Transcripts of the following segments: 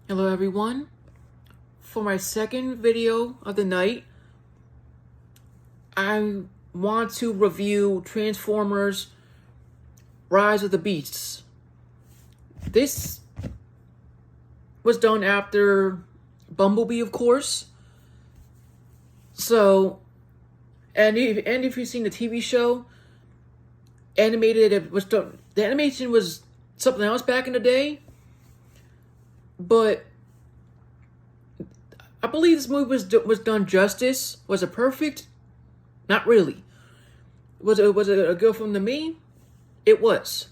Hello everyone. For my second video of the night, I want to review Transformers Rise of the Beasts. This was done after Bumblebee, of course. So, and if you've seen the TV show, animated, it was done, the animation was something else back in the day. But I believe this movie was done justice. Was it perfect? Not really. Was it a good film to me? It was.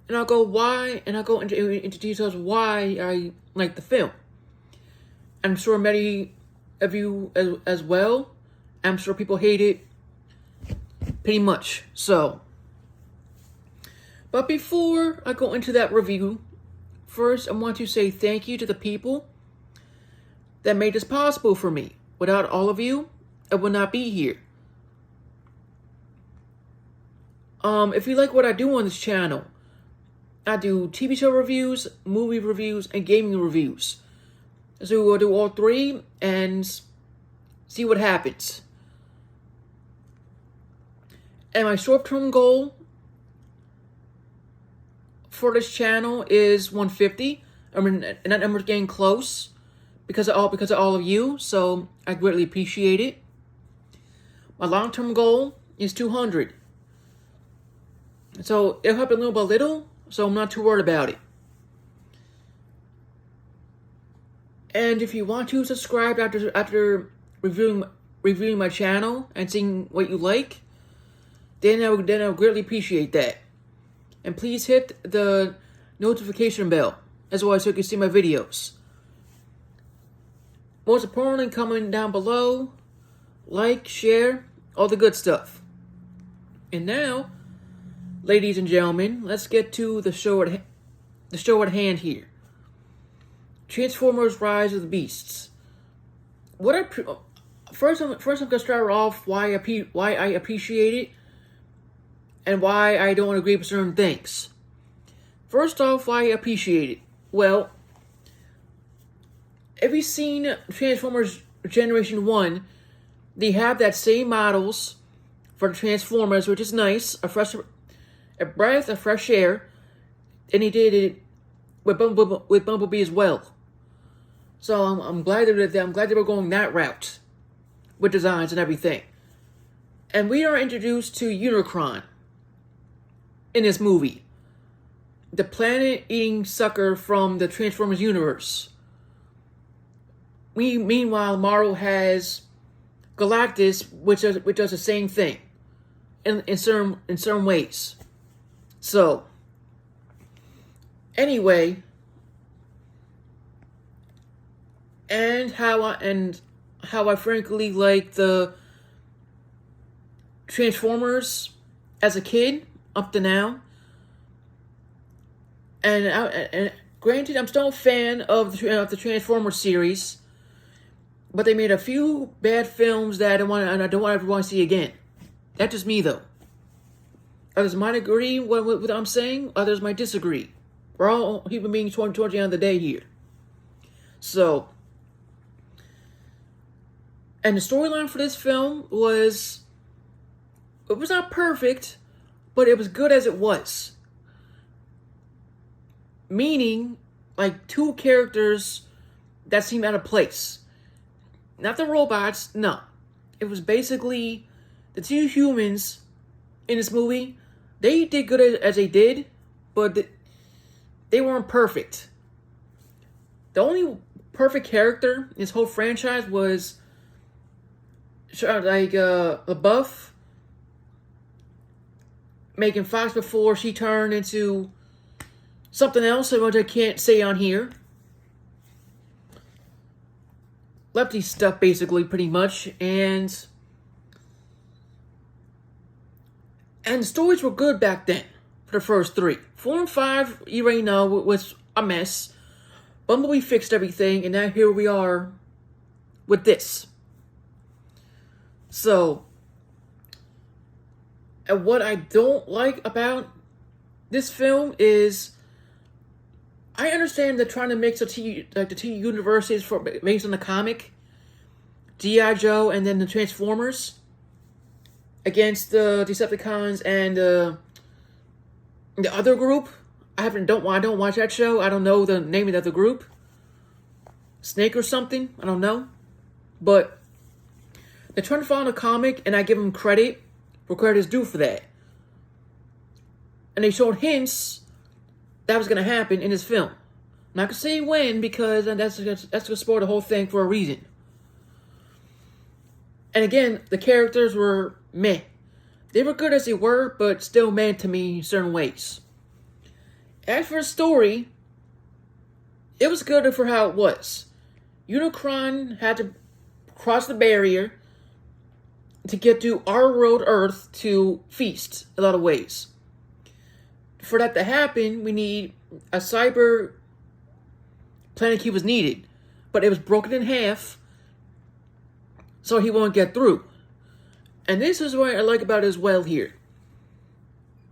And I'll go why, and I'll go into details why I like the film. I'm sure many of you as well. I'm sure people hate it pretty much. So, but before I go into that review, first I want to say thank you to the people that made this possible for me. Without all of you, I would not be here. If you like what I do on this channel, I do TV show reviews, movie reviews, and gaming reviews. So we'll do all three and see what happens. And my short-term goal for this channel is 150. I mean, and that number's getting close because of all of you. So I greatly appreciate it. My long-term goal is 200. So it'll happen little by little. So I'm not too worried about it. And if you want to subscribe after reviewing my channel and seeing what you like, then I would greatly appreciate that. And please hit the notification bell as well so you can see my videos. Most importantly, comment down below, like, share, all the good stuff. And now, ladies and gentlemen, let's get to the show at hand here. Transformers: Rise of the Beasts. First I'm gonna start off why I appreciate it and why I don't agree with certain things. First off, why I appreciate it. Well, have you seen Transformers Generation 1? They have that same models for the Transformers, which is nice, a breath of fresh air, and he did it with Bumblebee as well. So I'm glad they were going that route with designs and everything. And we are introduced to Unicron in this movie, the planet-eating sucker from the Transformers universe. Meanwhile, Marvel has Galactus, which does the same thing in certain ways. So, anyway, and how I frankly like the Transformers as a kid up to now. And granted, I'm still a fan of the Transformers series, but they made a few bad films that I don't ever want to see again. That's just me, though. Others might agree with what I'm saying. Others might disagree. We're all human beings towards the end of the day here. So, and the storyline for this film was not perfect, but it was good as it was. Meaning, like, two characters that seem out of place. Not the robots, no. It was basically the two humans in this movie. They did good as they did, but they weren't perfect. The only perfect character in this whole franchise was like LaBeouf, Megan Fox before she turned into something else which I can't say on here. Lefty stuff, basically, pretty much, and the stories were good back then for the first three. 4 and 5, you already know, was a mess. Bumblebee fixed everything, and now here we are with this. So, and what I don't like about this film is I understand they're trying to mix the two universes based on the comic, G.I. Joe, and then the Transformers against the Decepticons and the other group. I don't watch that show. I don't know the name of the other group. Snake or something. I don't know. But they're trying to follow the comic, and I give them credit where credit is due for that. And they showed hints that was going to happen in this film. I'm not going to say when, because that's going to spoil the whole thing for a reason. And again, the characters were meh. They were good as they were, but still meh to me in certain ways. As for the story, it was good for how it was. Unicron had to cross the barrier to get to our world, Earth, to feast a lot of ways. For that to happen, we need a cyber planet key was needed, but it was broken in half, so he won't get through. And this is what I like about it as well here.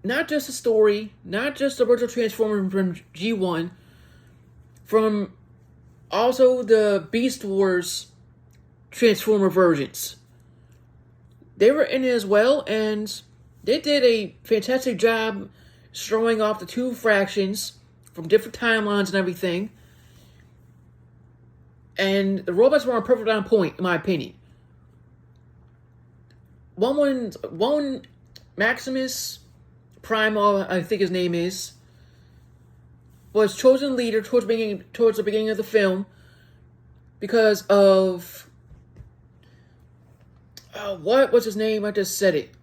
Not just the story, not just the original Transformer from G1, from also the Beast Wars Transformer versions. They were in it as well, and they did a fantastic job showing off the two fractions from different timelines and everything. And the robots were on perfect on point, in my opinion. One Maximus Prime, I think his name is, was chosen leader towards the beginning of the film because of what was his name? I just said it.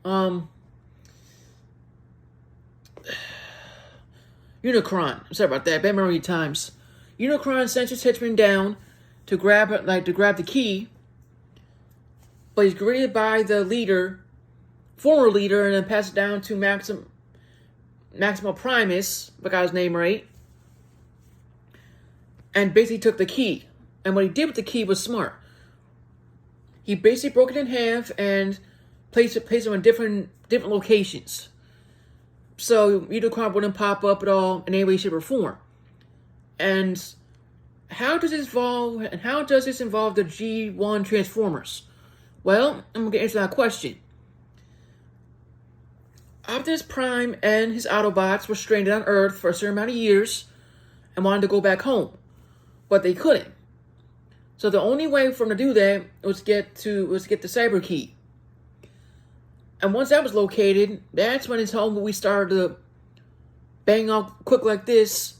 Unicron. Sorry about that. Bad memory times. Unicron sends his henchman down to grab the key, but he's greeted by the former leader, and then passed it down to Maximal Primus, if I got his name right, and basically took the key. And what he did with the key was smart. He basically broke it in half and placed it in different locations, so Unicron wouldn't pop up at all in any way, shape, or form. And how does this involve the G1 Transformers? Well, I'm going to answer that question. Optimus Prime and his Autobots were stranded on Earth for a certain amount of years and wanted to go back home, but they couldn't. So the only way for them to do that was to get the Cyber Key. And once that was located, that's when his whole movie started to bang out quick like this,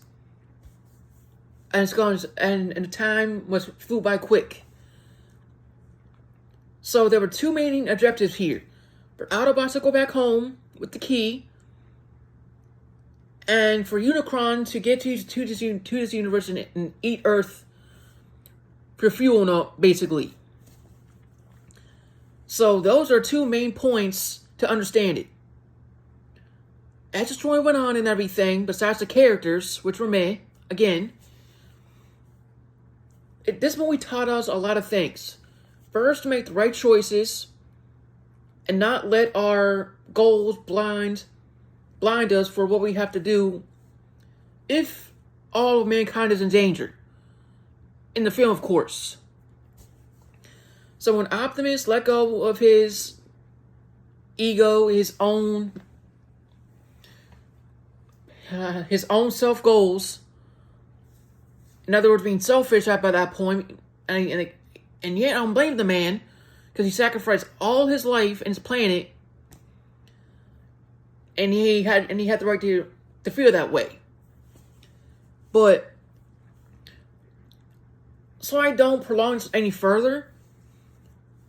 and it's gone. And the time flew by quick. So there were two main objectives here: for Autobots to go back home with the key, and for Unicron to get to this universe and eat Earth for fuel, basically. So those are two main points to understand it. As the story went on and everything, besides the characters, which were meh, again, this movie taught us a lot of things. First, to make the right choices and not let our goals blind us for what we have to do if all of mankind is in danger. In the film, of course. So when Optimus let go of his ego, his own self goals, in other words, being selfish by that point, and yet I don't blame the man, because he sacrificed all his life and his planet, and he had the right to feel that way. But so I don't prolong this any further,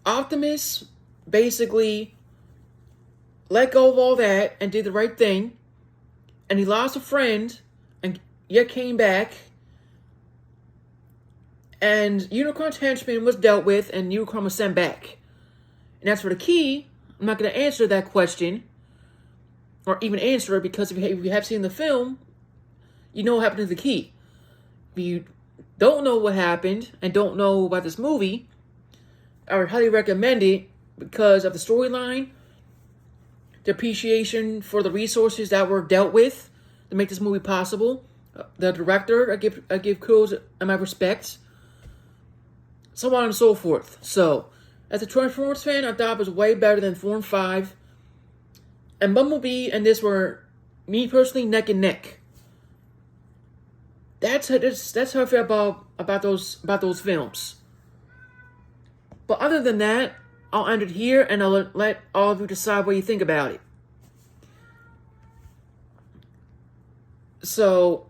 Optimus basically let go of all that and did the right thing, and he lost a friend and yet came back, and Unicron's henchman was dealt with and Unicron was sent back. And as for the key, I'm not going to answer that question or even answer it, because if you have seen the film, you know what happened to the key. If you don't know what happened and don't know about this movie, I would highly recommend it because of the storyline, the appreciation for the resources that were dealt with to make this movie possible, The director, I give kudos and my respects. So on and so forth. So, as a Transformers fan, I thought it was way better than 4 and 5. And Bumblebee and this were, me personally, neck and neck. That's how I feel about those films. But other than that, I'll end it here and I'll let all of you decide what you think about it. So,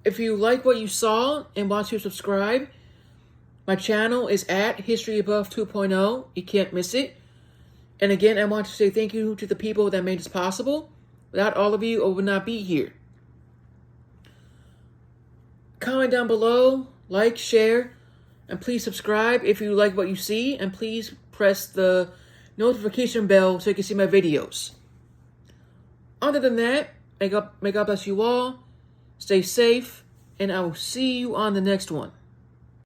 if you like what you saw and want to subscribe, my channel is at History Above 2.0. You can't miss it. And again, I want to say thank you to the people that made this possible. Without all of you, I would not be here. Comment down below, like, share, and please subscribe if you like what you see. And please press the notification bell so you can see my videos. Other than that, may God bless you all. Stay safe, and I will see you on the next one.